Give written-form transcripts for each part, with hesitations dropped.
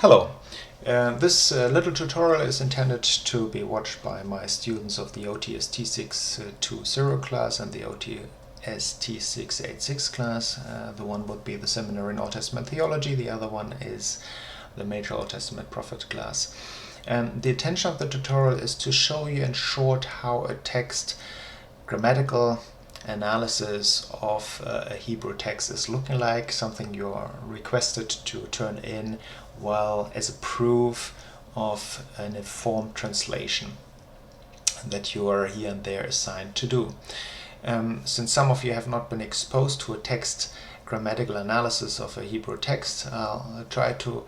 Hello. This little tutorial is intended to be watched by my students of the OTST620 class and the OTST686 class. The one would be the Seminary in Old Testament Theology, the other one is the Major Old Testament Prophet class. The intention of the tutorial is to show you in short how a text grammatical analysis of a Hebrew text is looking like, something you're requested to turn in as a proof of an informed translation that you are here and there assigned to do. Since some of you have not been exposed to a text grammatical analysis of a Hebrew text, I'll try to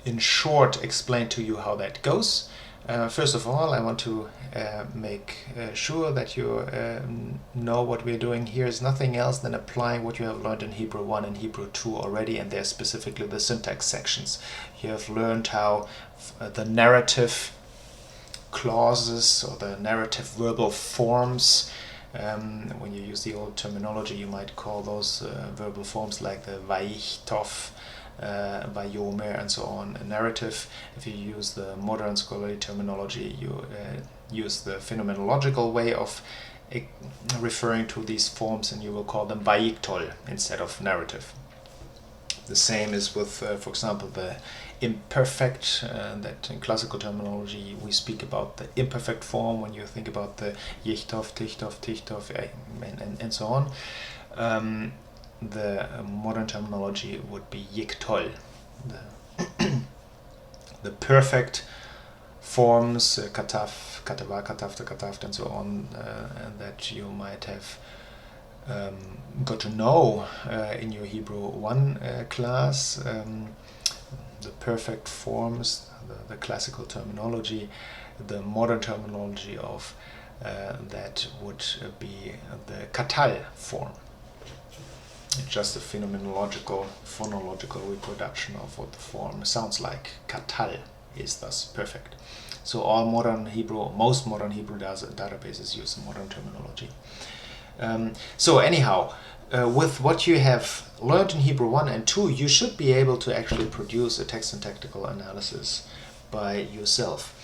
in short explain to you how that goes. First of all, I want to make sure that you know what we're doing here is nothing else than applying what you have learned in Hebrew 1 and Hebrew 2 already, and they're specifically the syntax sections. You have learned how the narrative clauses or the narrative verbal forms, when you use the old terminology, you might call those verbal forms like the vaichtov, Vayomer and so on, a narrative. If you use the modern scholarly terminology, you use the phenomenological way of referring to these forms, and you will call them vaiktol instead of narrative. The same is with, for example, the imperfect, that in classical terminology we speak about the imperfect form when you think about the yichtov, tichtov, tichtov, and so on. The modern terminology would be yiktol, the perfect forms, kataf, katava, katafta, kataft, and so on, and that you might have got to know in your Hebrew 1 class. The perfect forms, the classical terminology, the modern terminology of that would be the katal form. Just a phenomenological, phonological reproduction of what the form sounds like. Katal is thus perfect. So all modern Hebrew, most modern Hebrew databases use the modern terminology. So anyhow, with what you have learned in Hebrew 1 and 2, you should be able to actually produce a text-syntactical analysis by yourself.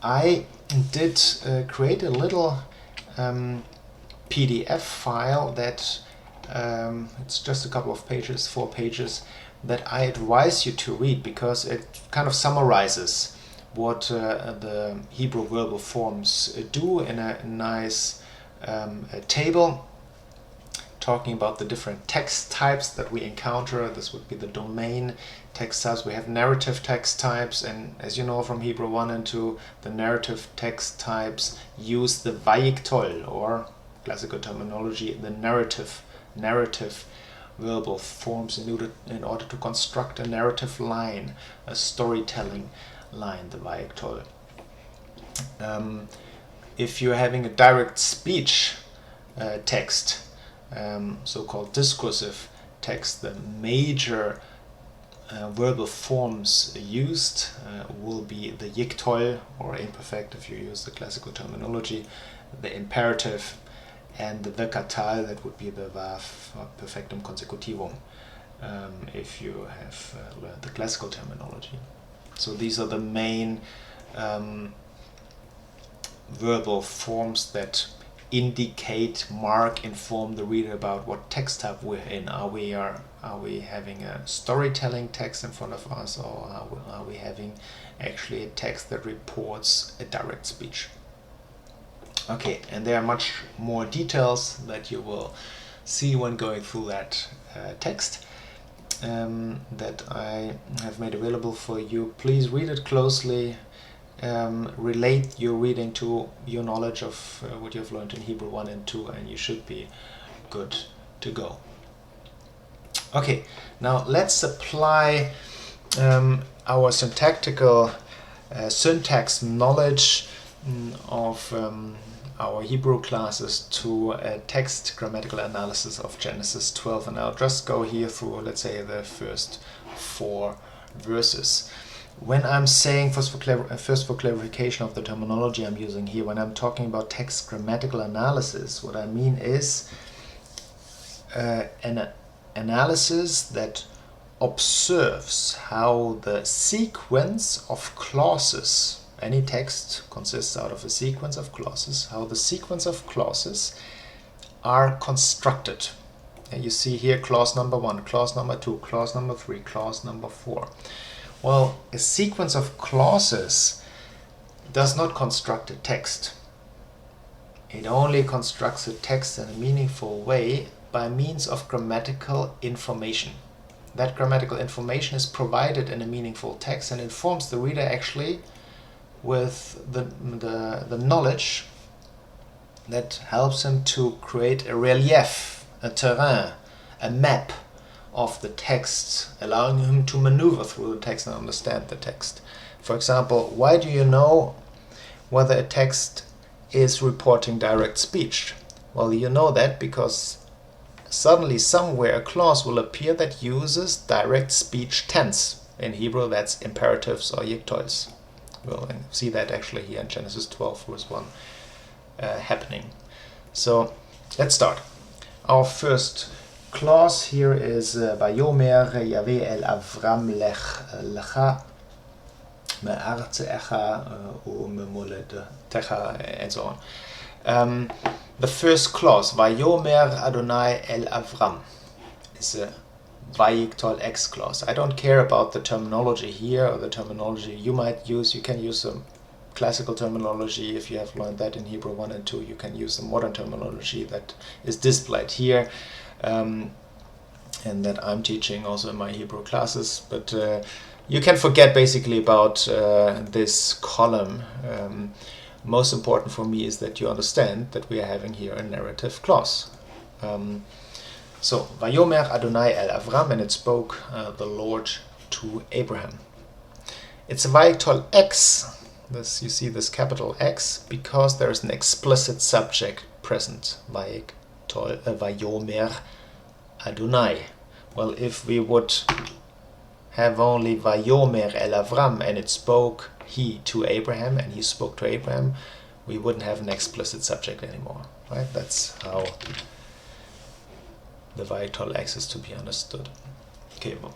I did create a little PDF file that it's just a couple of pages, 4 pages, that I advise you to read, because it kind of summarizes what the Hebrew verbal forms do in a nice table, talking about the different text types that we encounter. This would be the domain text types. We have narrative text types, and as you know from Hebrew 1 and 2, the narrative text types use the vaiktol, or classical terminology, the narrative verbal forms in order to construct a narrative line, a storytelling line, the vaiktol. If you're having a direct speech text, so-called discursive text, the major verbal forms used will be the yiktol, or imperfect if you use the classical terminology, the imperative, and the katal, that would be the vav perfectum consecutivum, if you have learned the classical terminology. So these are the main verbal forms that indicate, mark, inform the reader about what text type we're in. Are we having a storytelling text in front of us, or are we having actually a text that reports a direct speech? Okay, and there are much more details that you will see when going through that text that I have made available for you. Please read it closely, relate your reading to your knowledge of what you've learned in Hebrew 1 and 2, and you should be good to go. Okay, now let's apply our syntactical syntax knowledge of our Hebrew classes to a text grammatical analysis of Genesis 12, and I'll just go here through, let's say, the first 4 verses. When I'm saying, first for clarification of the terminology I'm using here, when I'm talking about text grammatical analysis, what I mean is an analysis that observes how the sequence of clauses, any text consists out of a sequence of clauses, how the sequence of clauses are constructed. And you see here clause number 1, clause number 2, clause number 3, clause number 4. Well, a sequence of clauses does not construct a text. It only constructs a text in a meaningful way by means of grammatical information. That grammatical information is provided in a meaningful text and informs the reader actually with the knowledge that helps him to create a relief, a terrain, a map of the text, allowing him to maneuver through the text and understand the text. For example, why do you know whether a text is reporting direct speech? Well, you know that because suddenly somewhere a clause will appear that uses direct speech tense. In Hebrew, that's imperatives or yiktois. We'll see that actually here in Genesis 12 verse 1 happening. So let's start. Our first clause here is Vayomer Yahweh el Avram lecha me'artzecha u'memoledecha, and so on. The first clause, Vayomer Adonai el Avram, is a Vayikol X clause. I don't care about the terminology here or the terminology you might use. You can use some classical terminology if you have learned that in Hebrew 1 and 2. You can use the modern terminology that is displayed here and that I'm teaching also in my Hebrew classes. But you can forget basically about this column. Most important for me is that you understand that we are having here a narrative clause. So, Vayomer Adonai el Avram, and it spoke the Lord to Abraham. It's a Vayikol X, this, you see this capital X, because there is an explicit subject present, Vayomer Adonai. Well, if we would have only Vayomer el Avram, and it spoke he to Abraham, and he spoke to Abraham, we wouldn't have an explicit subject anymore, right? That's how the Vayikol X is to be understood. Okay, well,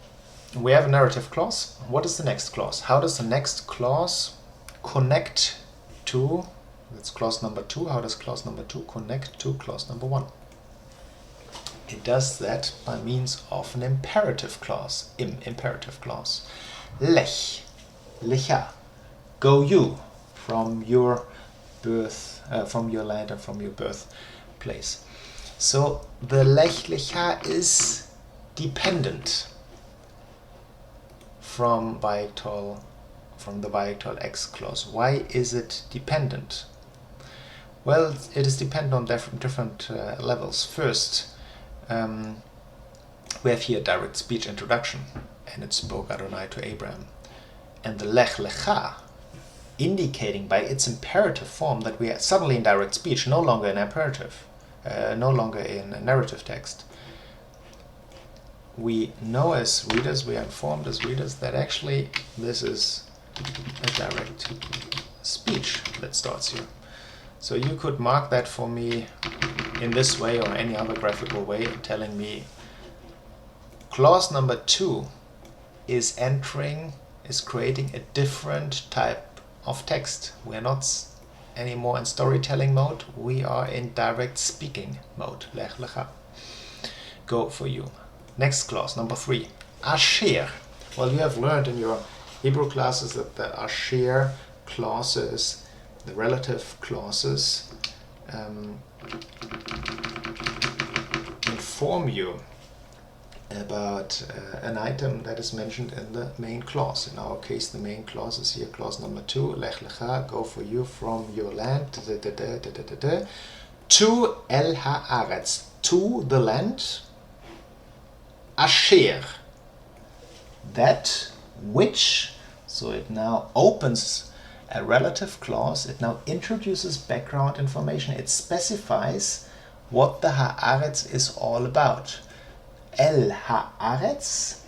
we have a narrative clause. What is the next clause? How does the next clause connect to, that's clause number 2, how does clause number 2 connect to clause number 1? It does that by means of an imperative clause, imperative clause. Lech, lecha, go you from your birth, from your land and from your birthplace. So the lech lecha is dependent from the Vayikol X clause. Why is it dependent? Well, it is dependent on different levels. First, we have here direct speech introduction, and it spoke Adonai to Abraham. And the lech lecha, indicating by its imperative form that we are suddenly in direct speech, no longer in imperative, no longer in a narrative text. We know as readers, we are informed as readers that actually this is a direct speech that starts here. So you could mark that for me in this way or any other graphical way, telling me clause number 2 is creating a different type of text. We are not anymore in storytelling mode, we are in direct speaking mode. Lech lecha, go for you. Next clause, number 3, asher. Well, you have learned in your Hebrew classes that the asher clauses, the relative clauses, inform you about an item that is mentioned in the main clause. In our case, the main clause is here, clause number 2, lech lecha, go for you from your land, to el haaretz, to the land, asher, that which. So it now opens a relative clause, it now introduces background information, it specifies what the haaretz is all about. El haaretz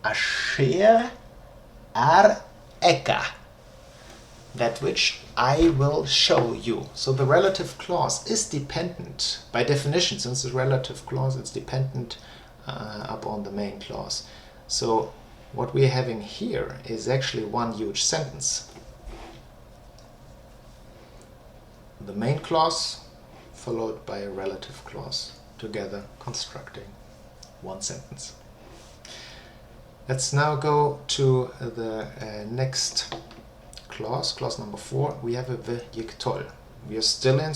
asher ar'eka, that which I will show you. So the relative clause is dependent, by definition, since the relative clause is dependent upon the main clause. So what we're having here is actually one huge sentence. The main clause followed by a relative clause, together constructing one sentence. Let's now go to the next clause, clause number 4. We have a vehicle. We are still in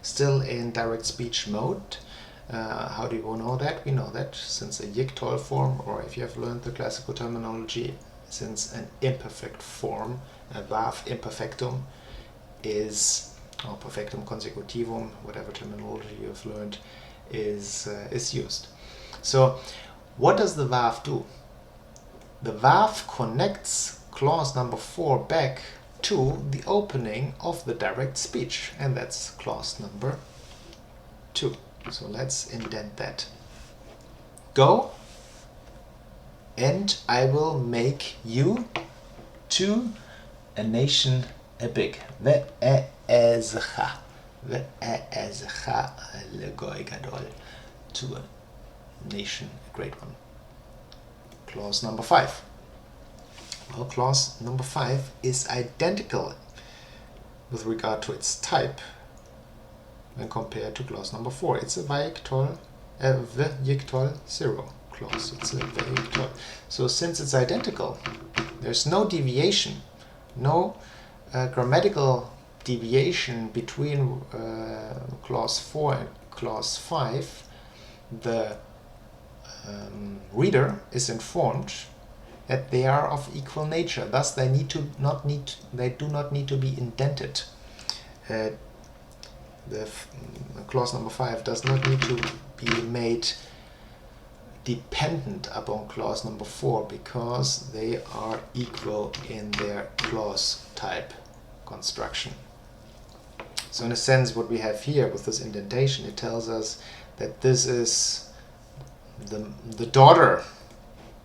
still in direct speech mode. How do you know that? We know that since a vehicle form, or if you have learned the classical terminology, since an imperfect form, a verb imperfectum, is, or perfectum consecutivum, whatever terminology you have learned, is used. So what does the verb do? The verb connects clause number 4 back to the opening of the direct speech, and that's clause number 2. So let's indent that. Go, and I will make you to a nation a big. To a nation, a great one. Clause number 5. Well, clause number 5 is identical with regard to its type when compared to clause number 4. It's a vehicle 0 clause. It's a vehicle. So since it's identical, there's no deviation, no grammatical deviation between clause 4 and clause 5. The reader is informed that they are of equal nature. Thus, they do not need to be indented. The clause number 5 does not need to be made dependent upon clause number 4 because they are equal in their clause type construction. So in a sense, what we have here with this indentation, it tells us that this is the daughter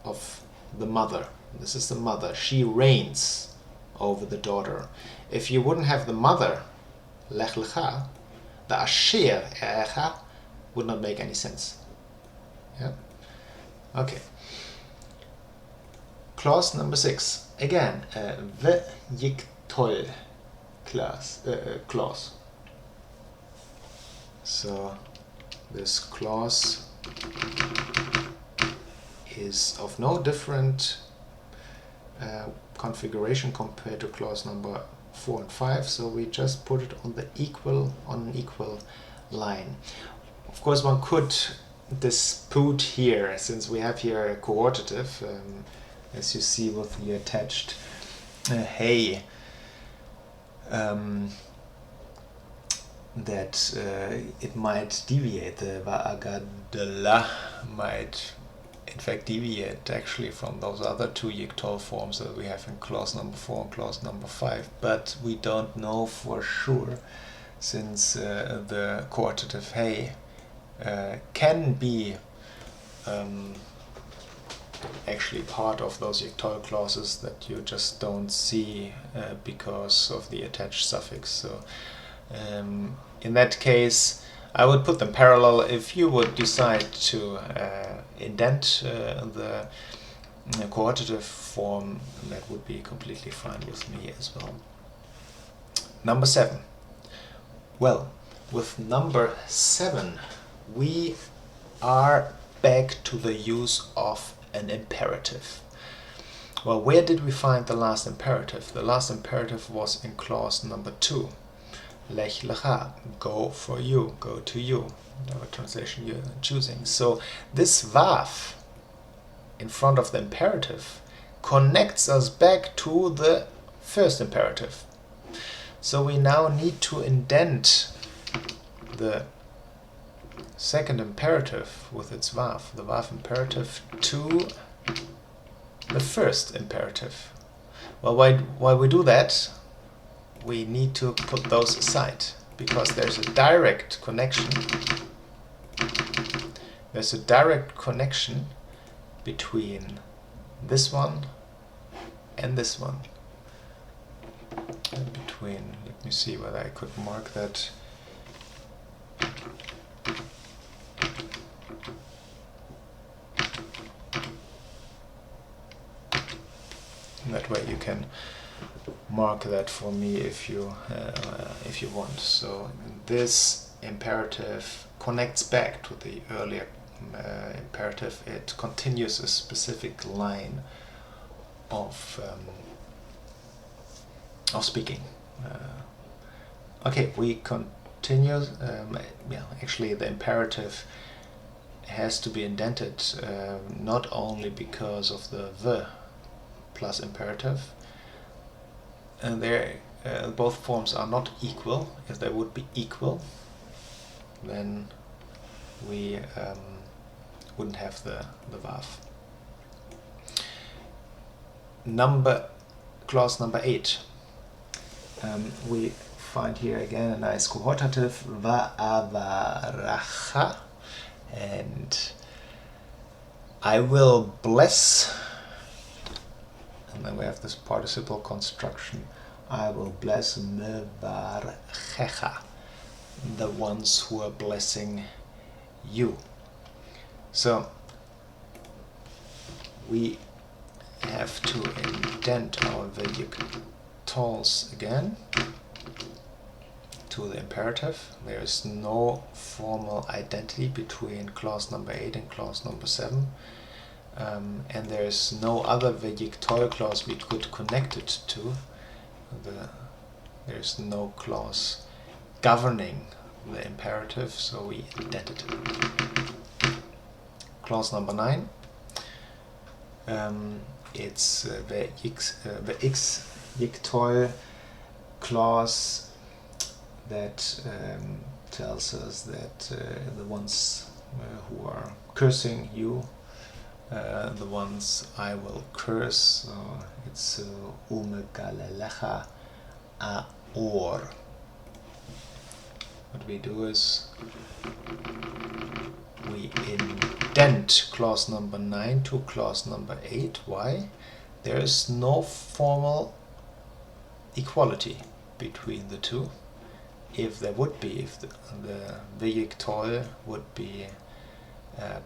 of the mother. This is the mother. She reigns over the daughter. If you wouldn't have the mother, lech lecha, the asher erecha would not make any sense. Yeah. Okay. Clause number 6. Again, vehicle clause. So this clause is of no different configuration compared to clause number 4 and 5, so we just put it on an equal line. Of course, one could dispute here, since we have here a coordative, as you see with the attached hey, that it might deviate. The va'agadala might in fact deviate actually from those other two yictol forms that we have in clause number 4 and clause number 5, but we don't know for sure, since the coordative hey can be actually part of those yictol clauses that you just don't see because of the attached suffix. So in that case, I would put them parallel. If you would decide to indent the coordative form, that would be completely fine with me as well. Number 7. Well, with number 7, we are back to the use of an imperative. Well, where did we find the last imperative? The last imperative was in clause number 2. Lech lecha, go for you, go to you, whatever translation you're choosing. So this verb in front of the imperative connects us back to the first imperative. So we now need to indent the second imperative with its verb, the verb imperative, to the first imperative. Well, why we do that? We need to put those aside, because there's a direct connection. There's a direct connection between this one and this one. And between, let me see whether I could mark that. That way you can mark that for me if you want. So this imperative connects back to the earlier imperative. It continues a specific line of speaking. Okay, we continue. Yeah, actually the imperative has to be indented, not only because of the plus imperative, and both forms are not equal. If they would be equal, then we wouldn't have the VAV. Clause number 8. We find here again a nice cohortative, va'avaracha, and I will bless, and then we have this participle construction, I will bless mevarchecha, the ones who are blessing you. So we have to indent our vejictals again to the imperative. There is no formal identity between clause number 8 and clause number 7. And there is no other vejictal clause we could connect it to. There is no clause governing the imperative, so we indent it. Clause number 9. It's the x-victoil clause that tells us that the ones who are cursing you, the ones I will curse, so it's umegalelecha aor. What we do is we indent clause number 9 to clause number 8. Why? There is no formal equality between the two. If there would be, if the vejictol would be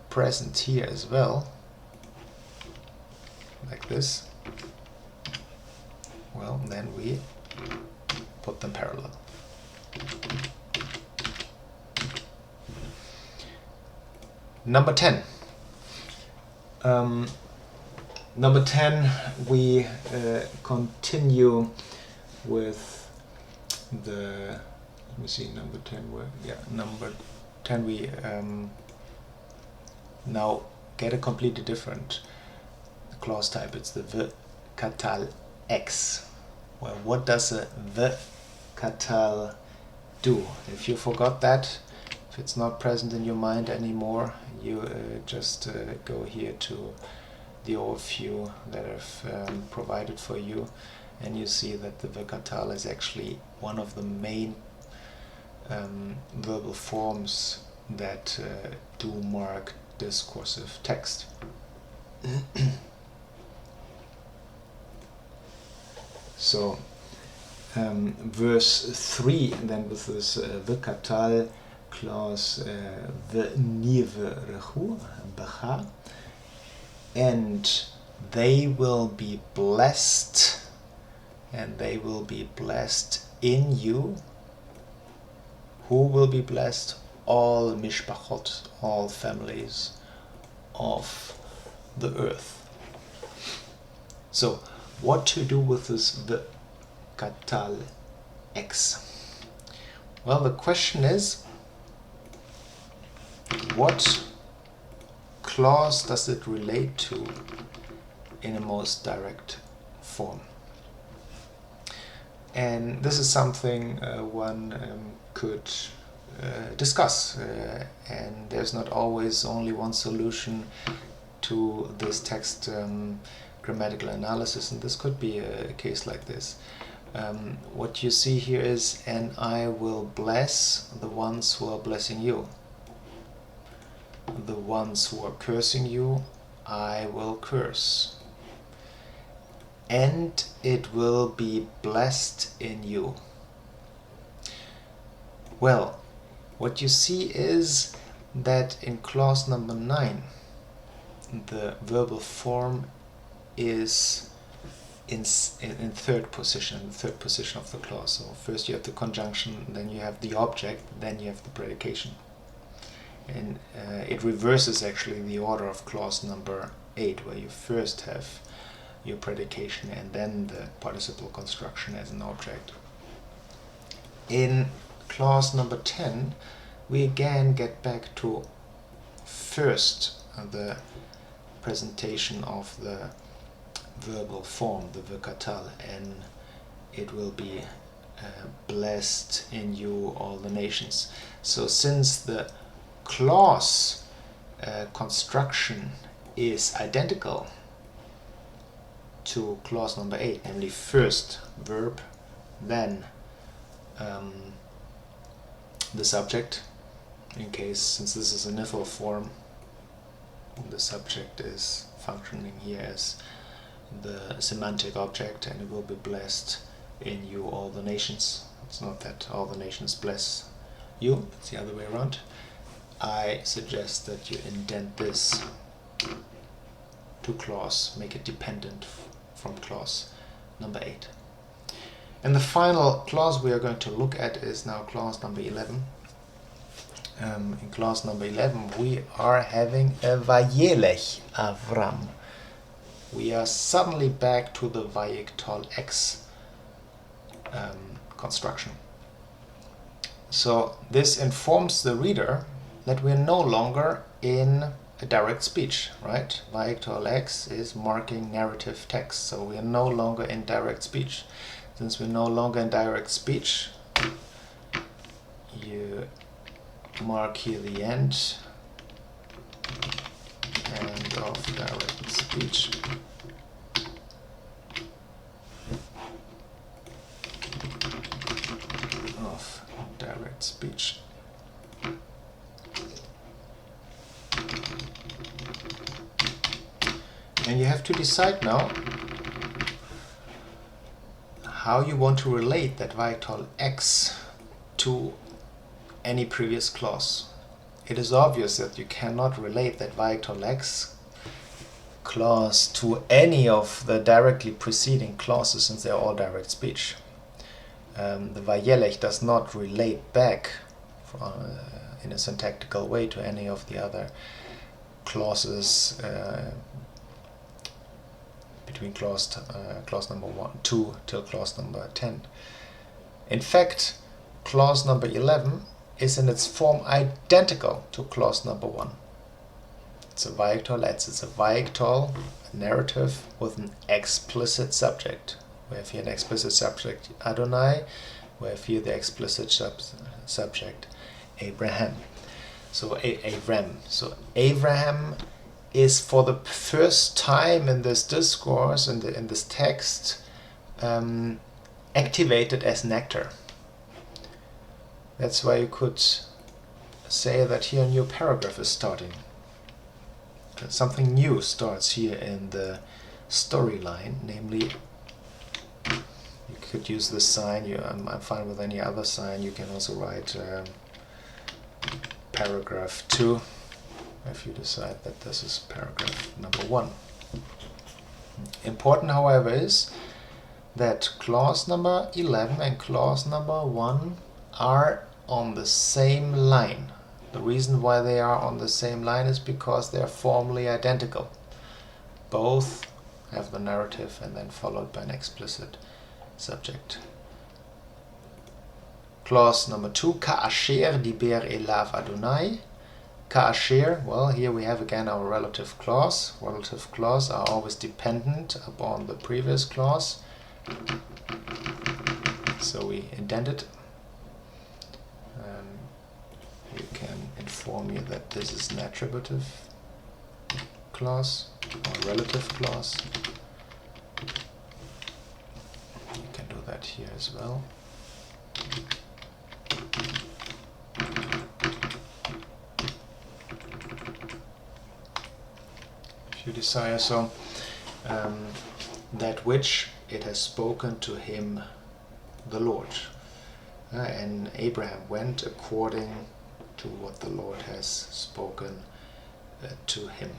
present here as well, like this, well, then we put them parallel. Number 10. Number 10, we continue with the, let me see, number 10, number 10 we now get a completely different clause type. It's the v-katal x. Well, what does a v-katal do? If you forgot that, if it's not present in your mind anymore, you just go here to the overview that I've provided for you, and you see that the v-katal is actually one of the main verbal forms that do mark discursive text. So verse 3, then with this v-katal clause, v'niverechu b'cha, and they will be blessed, and they will be blessed in you. Who will be blessed? All mishpachot, all families of the earth. So, what to do with this v-katal x? Well, the question is, what clause does it relate to in a most direct form? And this is something one could discuss, and there's not always only one solution to this text grammatical analysis, and this could be a case like this. What you see here is, and I will bless the ones who are blessing you. The ones who are cursing you, I will curse. And it will be blessed in you. Well, what you see is that in clause number 9, the verbal form is in third position, the third position of the clause. So first you have the conjunction, then you have the object, then you have the predication. And it reverses actually the order of clause number 8, where you first have your predication and then the participle construction as an object. In clause number 10, we again get back to first the presentation of the verbal form, the verkatal, and it will be blessed in you all the nations. So since the clause construction is identical to clause number 8, namely first verb, then the subject, since this is a nifl form, the subject is functioning here as the semantic object, and it will be blessed in you all the nations. It's not that all the nations bless you, it's the other way around. I suggest that you indent this to clause, make it dependent from clause number 8. And the final clause we are going to look at is now clause number 11. In clause number 11 we are having a vayelech Avram. We are suddenly back to the vayiktal X construction. So this informs the reader that we're no longer in a direct speech, right? Vayiktal X is marking narrative text, so we are no longer in direct speech. Since we're no longer in direct speech, you mark here the end of direct speech. And you have to decide now how you want to relate that vayiktal X to any previous clause. It is obvious that you cannot relate that vayiktal X clause to any of the directly preceding clauses, since they are all direct speech. The vayelech does not relate back in a syntactical way to any of the other clauses between clause number 2 till clause number 10. In fact, clause number 11 is in its form identical to clause number 1. It's a vayiktal, it's a vayiktal narrative with an explicit subject. We have here an explicit subject, Adonai. We have here the explicit subject, Abraham. So Avram. So Abraham is for the first time in this discourse, in this text, activated as an actor. That's why you could say that here a new paragraph is starting. Something new starts here in the storyline, namely, you could use this sign. I'm fine with any other sign. You can also write paragraph 2 if you decide that this is paragraph number 1. Important, however, is that clause number 11 and clause number 1 are on the same line. The reason why they are on the same line is because they are formally identical. Both have the narrative and then followed by an explicit subject. Clause number 2, Ka'asher diber elav Adonai. Ka'asher, well, here we have again our relative clause. Relative clause are always dependent upon the previous clause. So we indent it. You can inform me that this is an attributive clause or relative clause. You can do that here as well. If you desire so, that which it has spoken to him the Lord. And Abraham went according to what the Lord has spoken to him.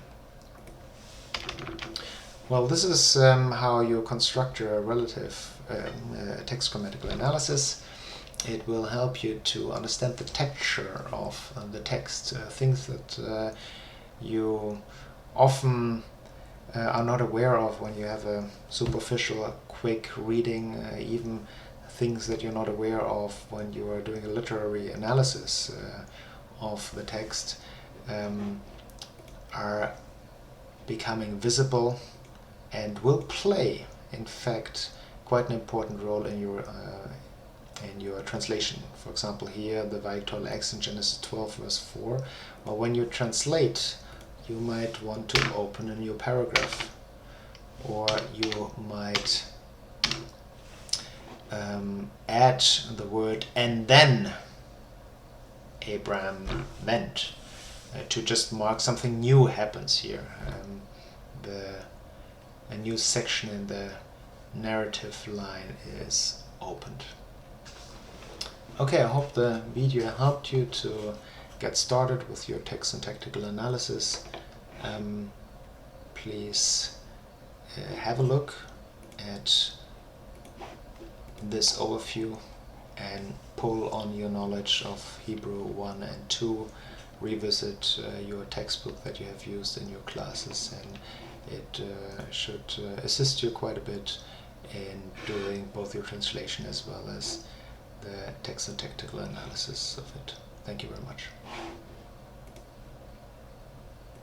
Well, this is how you construct a relative text grammatical analysis. It will help you to understand the texture of the text, things that you often are not aware of when you have a superficial, quick reading, even things that you're not aware of when you are doing a literary analysis of the text are becoming visible and will play, in fact, quite an important role in your translation. For example, here the Weightall X in Genesis 12 verse 4. Well, when you translate, you might want to open a new paragraph, or you might add the word "and then Abraham went" to just mark something new happens here. A new section in the narrative line is opened. Okay, I hope the video helped you to get started with your text-syntactical analysis. Please have a look at this overview and pull on your knowledge of Hebrew 1 and 2. Revisit your textbook that you have used in your classes, and it should assist you quite a bit in doing both your translation as well as the text-syntactical analysis of it. Thank you very much.